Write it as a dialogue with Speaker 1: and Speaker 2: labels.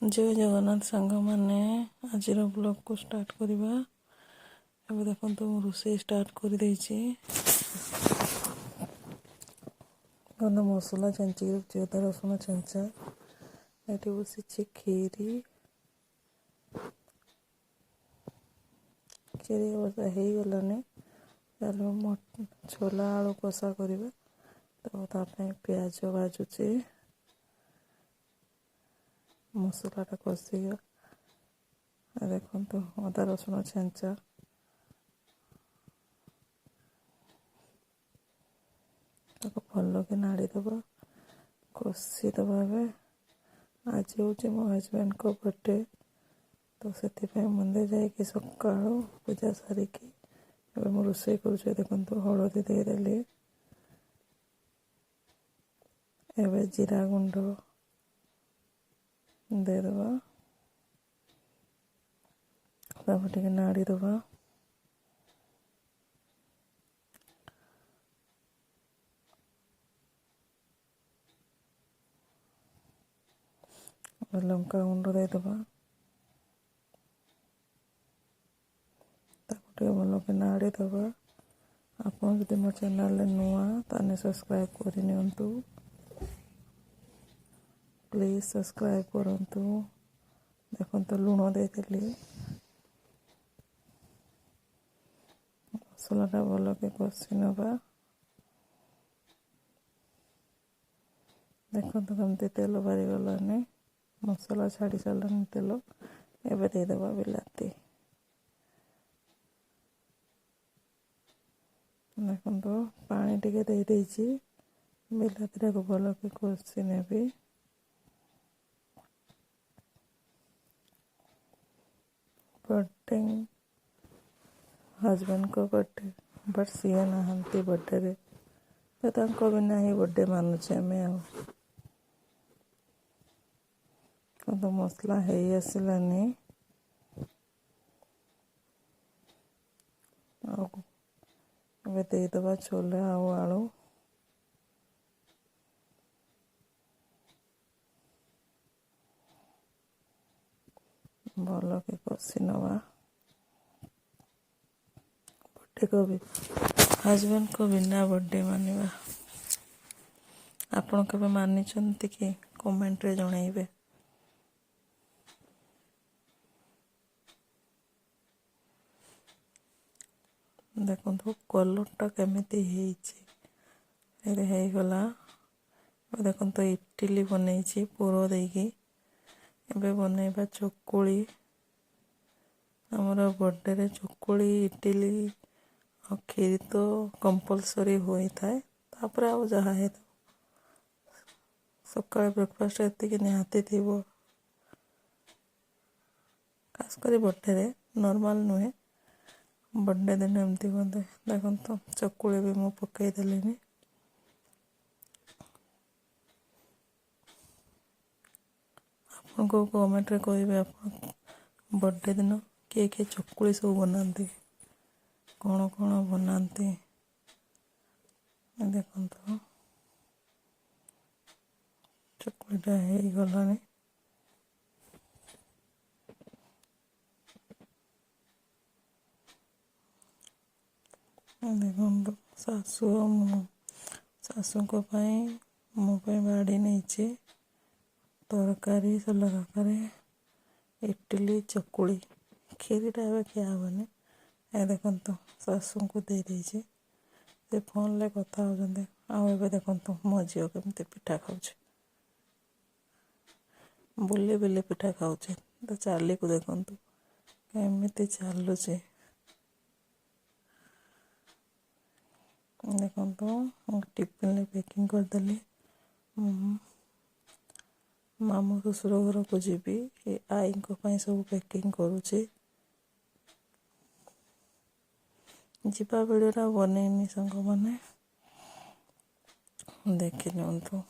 Speaker 1: जय जगन्नाथ सांग मैंने आज ब्लॉग को स्टार्ट करवा। अब देखो मु रोषे स्टार्ट कर देछि। मसला छांची रखी अदा रसुण छेंचा ये बसी खीरी खीरी अवस्था हो गलानी। छोला आलू कषा करवा तो तापाई प्याज भाजुचे मसलाटा कषिगा देखो अदा रसुण छेंचा भल के नाड़ी दबा कषि दबा। आज हूँ मो हजबैंड को बर्थडे तो से मंदिर जाकि सका पूजा सारिकी रोषे कर देखो हलदी देदेली एवं जीरा गुंड देदबा टे नाड़ी दबा। लंका गुंड देदबा भल के नाड़ी दबा। आप मो चैनल नुआ ताने सब्सक्राइब करनियंतु प्लीज सब्सक्राइब करंतु। देखो तो लुण देदेली मसलाटा भल के कषि नवा। देखो तो कमती तेल बाहरी गलानी मसला छाड़ी सारानी तेल एवं देदबा बिलाती। देखो तो पानी टिके दे देछि बिलाती को भल के कषि नेबी। बर्थडे हजबैंड को बर्थडे बट सी नहांती बर्थडे तो बिना ही बर्थडे मानुचे आम तो मसला है आसलानी। देदबा छोले आलू भल के कषि नवा। बर्थडे को भी हजबैंड को बिना बर्थडे मानवा आपण के मानी कि कमेंट रे जणाइबे। देखो कलरटा केमिति गला। देखो तो इडली बनई पुर देकी एबे बनैबा चकुली। हमर बर्थडे रे चकुली इडली और खीरी तो कंपलसरी होता है। तापर आ जहा है सकाळ ब्रेकफास्ट एति निहाती थी खासकर बर्थडे रे नॉर्मल नुहे बर्थडे दिन एमती बोलते। देखो तो चकुली भी मु पकई देलिनी। आपको कमेंट रे कहिबे आप बर्थडे दिन किए किए चकुली सब बनाते कौन कौन बनाते। देखो तो चकुलीटा हो गलानी। देखो तो सासू को मो बाड़ी नहीं तरकारी सोला तरकारी इडली चकुली खीरीटा ए क्या हेनी। ए देखो तो सासू को दे देछि से फोन ले कथा होजंदे। आबे देखो तो मो झील केमती पिठा खाऊचे बुले बुले पिठा खाऊचे तो चाली को देखो केमिति चलुचे। देखो तो टिफिन पैकिंग करदेली मामू ससुर घर को जीवी आई सब पैकिंग करुचे। जीवा वीडियोटा बनईनी सांग मैंने देखी नियंतु।